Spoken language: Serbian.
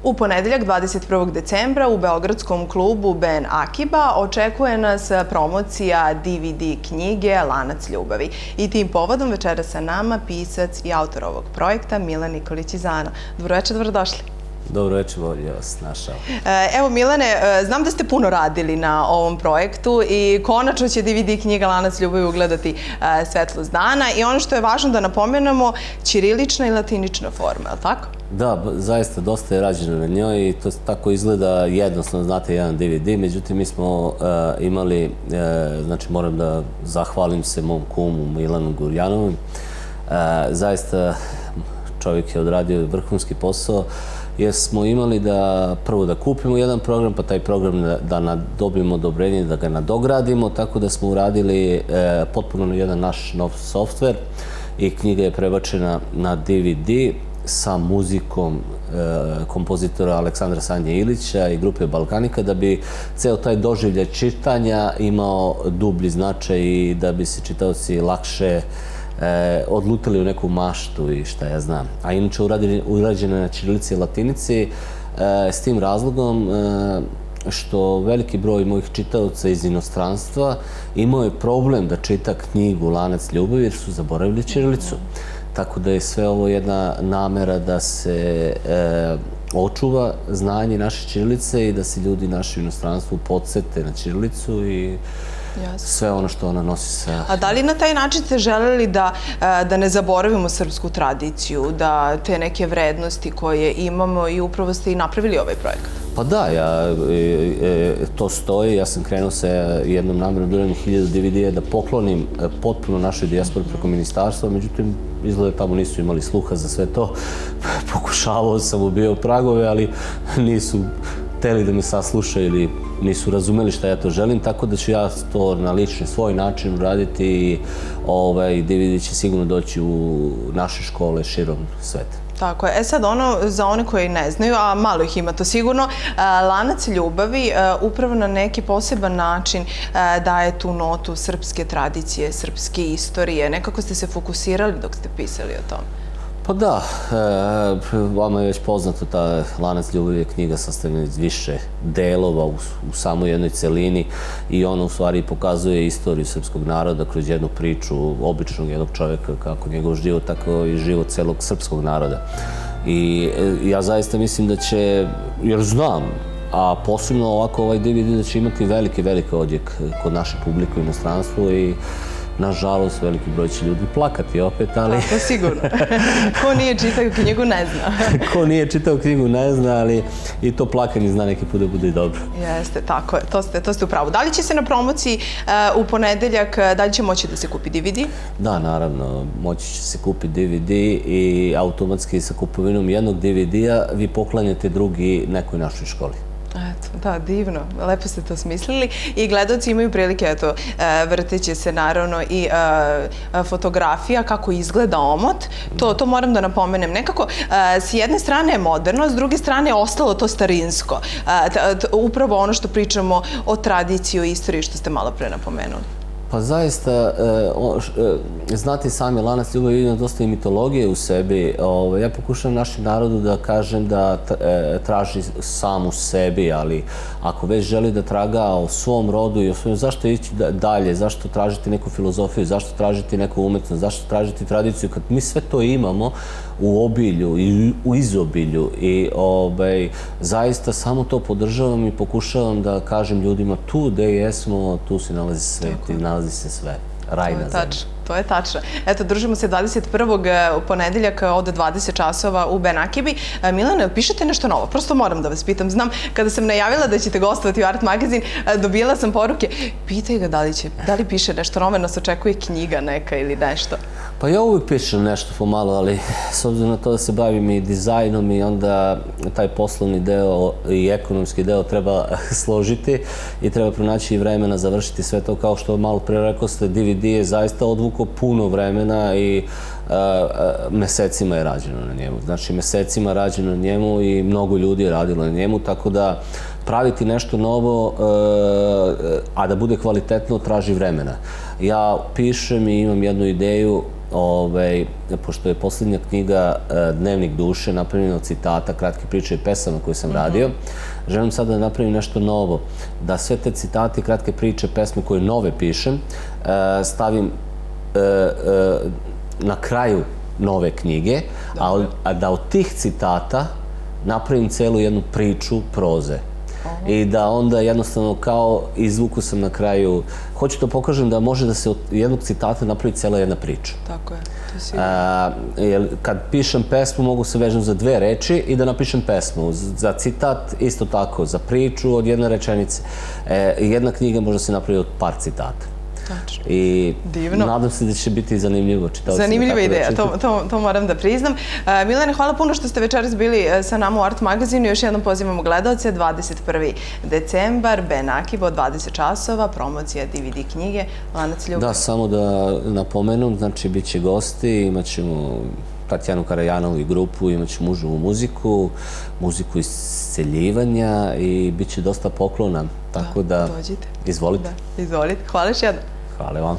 U ponedeljak 21. decembra u beogradskom klubu Ben Akiba očekuje nas promocija DVD knjige Lanac ljubavi. I tim povodom večera sa nama pisac i autor ovog projekta Milan Nikolić iz Ana. Dobroveče, dobrodošli. Dobro večer, bolje vas našao. Evo Milane, znam da ste puno radili na ovom projektu i konačno će DVD knjiga Lanac ljubavi ugledati svetlost dana i ono što je važno da napomenemo, ćirilična i latinična forma, je li tako? Da, zaista dosta je rađeno na njoj i to tako izgleda jednostavno, znate, jedan DVD, međutim mi smo imali, znači moram da zahvalim se mom kumu Milanu Gurjanovu, zaista čovjek je odradio vrhunski posao, jer smo imali da prvo da kupimo jedan program, pa taj program da dobijemo odobrenje, da ga nadogradimo, tako da smo uradili potpuno jedan naš nov softver i knjiga je prebačena na DVD sa muzikom kompozitora Aleksandra Sanje Ilića i grupe Balkanika, da bi ceo taj doživljaj čitanja imao dublji značaj i da bi se čitaoci lakše odlutali u neku maštu i šta ja znam. A inače urađena na ćirilici i latinici s tim razlogom što veliki broj mojih čitaoca iz inostranstva imao je problem da čita knjigu Lanac ljubavi jer su zaboravili ćirilicu. Tako da je sve ovo jedna namera da se očuva znanje naše ćirilice i da se ljudi naši u inostranstvu podsete na ćirilicu i sve ono što ona nosi sa... A da li na taj način ste želeli da ne zaboravimo srpsku tradiciju, da te neke vrednosti koje imamo i upravo ste i napravili ovaj projekat? Pa da, to stoji. Ja sam krenuo sa jednom namerom da uradim 1000 DVD-a da poklonim potpuno našoj dijaspori preko ministarstva, međutim, izgleda tamo nisu imali sluha za sve to. Pokušavao sam, ubio pragove, ali nisu hteli da me saslušaju ili nisu razumeli šta ja to želim, tako da ću ja to na lični svoj način uraditi i DVD će sigurno doći u naše škole širom sveta. Tako je. Sad za one koji ne znaju, a malo ih ima to sigurno, Lanac ljubavi upravo na neki poseban način daje tu notu srpske tradicije, srpske istorije. Nekako ste se fokusirali dok ste pisali o tome. Pa da, vama je već poznato da Lanac ljubavi je knjiga sastavljena iz više delova u samoj jednoj celini i ona u stvari pokazuje istoriju srpskog naroda kroz jednu priču običnog jednog čovjeka, kako njegov život, tako i život celog srpskog naroda. I ja zaista mislim da će, jer znam, a posebno ovako ovaj DVD da će imati veliki odjek kod naše publike u inostranstvu i nažalost, veliki broj će ljudi plakati opet, ali... To sigurno. Ko nije čitao knjigu ne zna. Ko nije čitao knjigu ne zna, ali i to plakanje zna neki put da bude i dobro. Jeste, tako je. To ste u pravu. Da li će se na promociji u ponedeljak, da li će moći da se kupi DVD? Da, naravno. Moći će se kupi DVD i automatski sa kupovinom jednog DVD-a vi poklanjate drugi nekoj našoj školi. Eto, da, divno. Lepo ste to smislili i gledalci imaju prilike, eto, vrteće se naravno i fotografija kako izgleda omot. To moram da napomenem. Nekako, s jedne strane je moderno, s druge strane je ostalo to starinsko. Upravo ono što pričamo o tradiciji, o istoriji, što ste malo pre napomenuli. Pa zaista, znate sami, Lanac ljubavi ima dosta i mitologije u sebi. Ja pokušavam našem narodu da kažem da traži sam u sebi, ali ako već želi da traga o svom rodu i o svojom, zašto ići dalje, zašto tražiti neku filozofiju, zašto tražiti neku umetnost, zašto tražiti tradiciju, kad mi sve to imamo u obilju i u izobilju i zaista samo to podržavam i pokušavam da kažem ljudima tu gde jesmo, tu se nalazi svet i nalazi se sve. Raj na zemlji. To je tačno. Eto, družimo se 21. u ponedeljak od 20 časova u Ben Akibi. Milane, pišete nešto novo? Prosto moram da vas pitam. Znam, kada sam najavila da ćete gostovati u Art Magazin, dobijala sam poruke. Pitaj ga da li piše nešto novo, nas očekuje knjiga neka ili nešto. Pa ja uvijek pišem nešto pomalo, ali s obzirom na to da se bavim i dizajnom i onda taj poslovni deo i ekonomski deo treba složiti i treba pronaći i vremena završiti sve to. Kao što malo pre rekao ste, DVD je zaista odvukao puno vremena i mesecima je rađeno na njemu. Znači, mesecima rađeno na njemu i mnogo ljudi je radilo na njemu, tako da praviti nešto novo, a da bude kvalitetno, traži vremena. Ja pišem i imam jednu ideju pošto je posljednja knjiga Dnevnik duše, napravljena od citata, kratke priče i pesama koje sam radio, želim sada da napravim nešto novo, da sve te citate, kratke priče, pesme koje nove pišem, stavim na kraju nove knjige, a da od tih citata napravim celu jednu priču proze. I da onda jednostavno kao izvuku sam na kraju, hoću da pokažem da može da se od jednog citata napravi cela jedna priča. Tako je, to je sigurno. Kad pišem pesmu mogu se vežem za 2 reči i da napišem pesmu. Za citat isto tako, za priču od jedne rečenice. Jedna knjiga može se napravi od par citata. I nadam se da će biti zanimljivo. Zanimljiva ideja, to moram da priznam. Milene, hvala puno što ste večeras bili sa nama u Art magazinu. Još jednom pozivamo gledalce, 21. decembar, Ben Akibo, 20 časova, promocija DVD knjige, Lanac ljubavi. Da, samo da napomenem, znači bit će gosti, imat ćemo Tatjanu Karajanovu i grupu, imat ćemo mužovu muziku, muziku isceljivanja i bit će dosta poklona. Tako da, izvolite. Izvolite, hvala još jednom. Hvala vam.